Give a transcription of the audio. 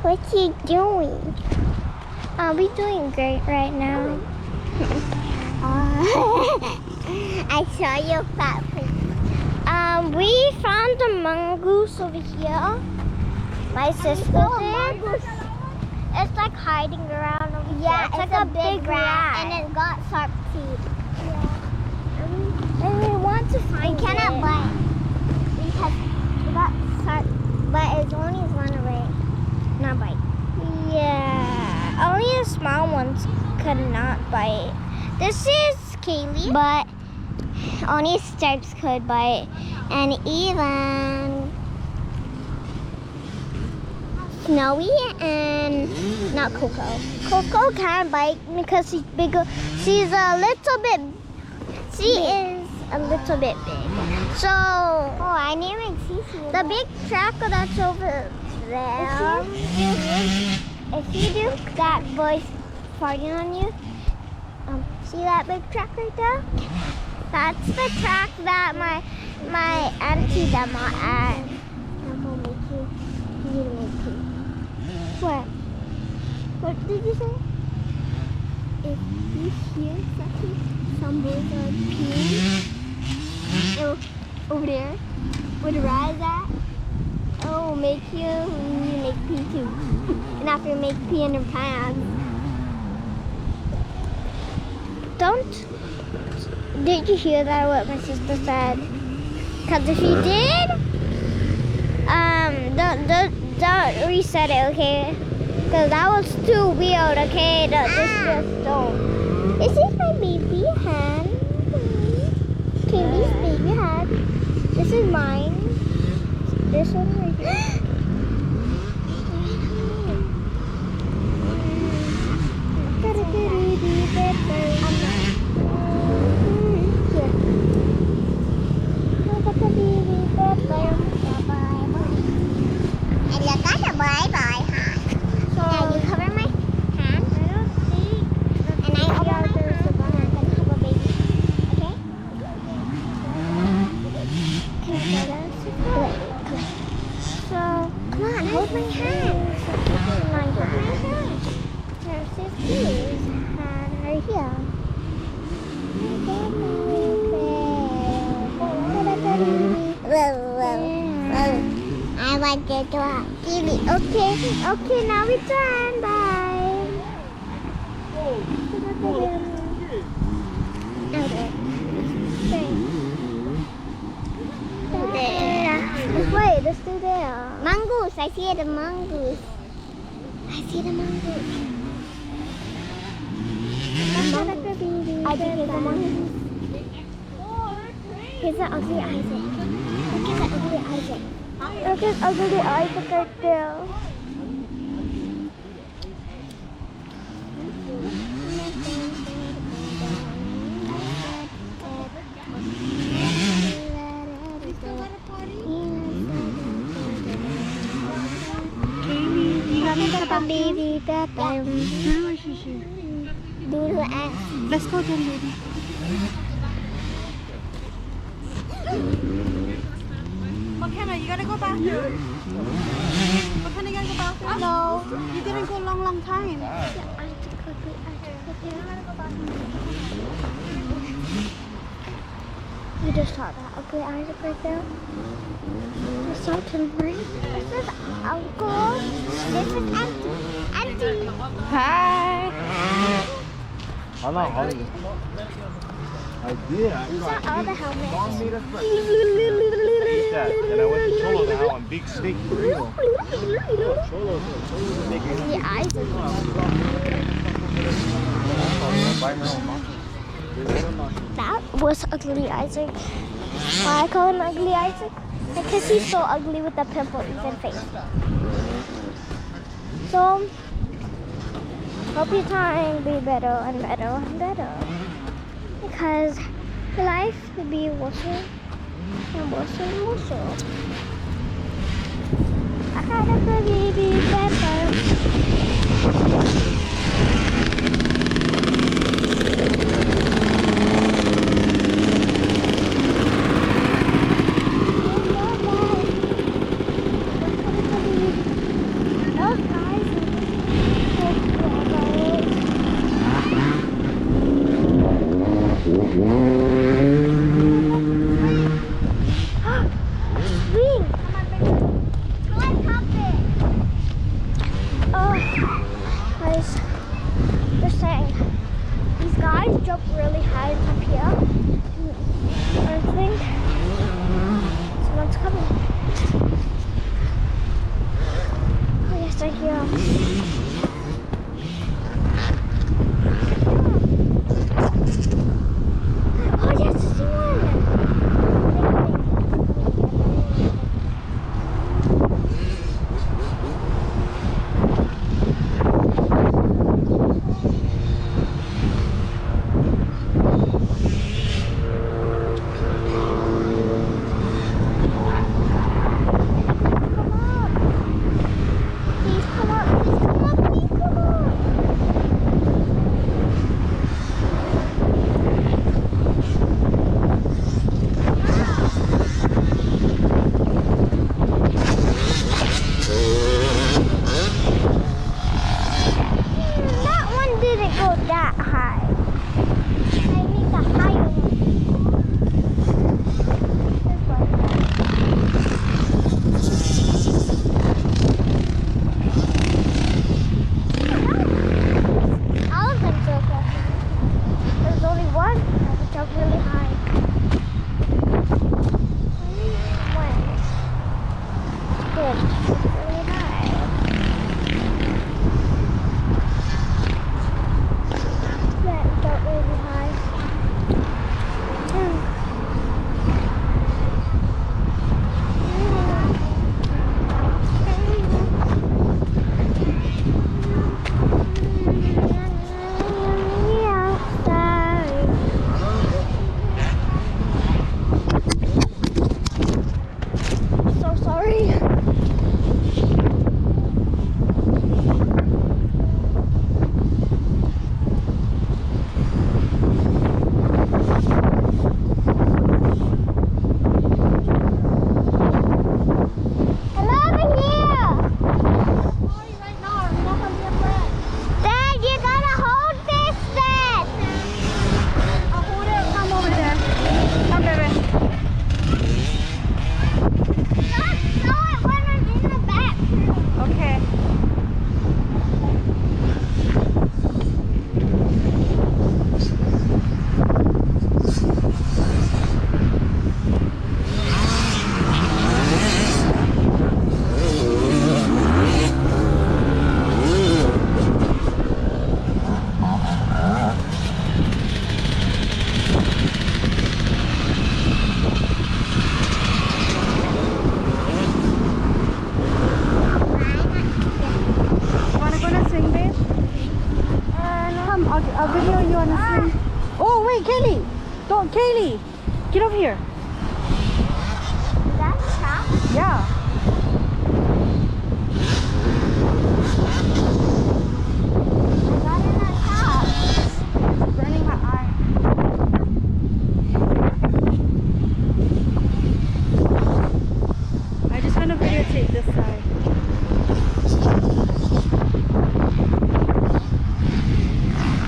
What you doing? We're doing great right now. I saw your fat face. We found the mongoose over here. My sister did. It's like hiding around over here. Yeah, it's like a big rat. and it's got sharp teeth. And we want to find We cannot it. bite because it got sharp, but it's only run away, not bite. Yeah, only the small ones could not bite. This is Kaylee, But only Stripes could bite, and even Snowy and not Coco. Coco can bite because she's bigger. She's a little bit. She is a little bit big. So Oh, I need my Cece. the big tracker that's over there. If you do that voice farting on you, see that big track right there? That's the track that my auntie them are at. I'm gonna make you. You need to make tea. What? What did you say? If you hear something, some boys are peeing over there, where the rat is at, oh, make you make pee too. And after you make pee in your pants. Don't. Did you hear that? What my sister said? Because if you did, don't reset it, okay? Because that was too weird, okay? Just don't. This is my baby hand. Kaylee's baby hand. This is mine. This one right here. And you got a bye-bye hand. Now you cover my hand. I don't see. And I open my hand. And I'm gonna have a baby. Okay? Can you show that? So, Come on, hold my hand. come on, Hold my hand. There's Sissy's hand right here. I want to do it. Okay, now we turn. Bye. Wait, let's do there. Mongoose, I see the mongoose. I see the mongoose. I think it's a mongoose. Here's the ugly Isaac. Look at the ugly Isaac. Look at ugly Isaac right there. Baby, Doodle ass. Let's go then, baby. McKenna, you gotta go bathroom. McKenna, you gotta go bathroom? No. You didn't go long time. You just saw that ugly Isaac right there. There's something right. This is Uncle. This is Auntie. Hi. I know. I did. You saw all the helmets. Long meat us breakfast. That. And I went to Cholo now on Big Steak Grill. Cholo. The Isaac. That was ugly Isaac. Why I call him ugly Isaac? Because he's so ugly with the pimples and face. So, hope your time be better and better and better. Because life will be worse and worse and worse. I had a baby better. Those guys really high. That felt really high. So sorry. Hello over here. Dad, you gotta hold this then. I'll hold it. Come over there. Come, baby. Don't throw it when I'm in the back. Okay. Wanna go and sing, babe? Come, I'll video you on the swing. Oh, wait, Kaylee. Don't, Kaylee. Get over here. That's top. Yeah.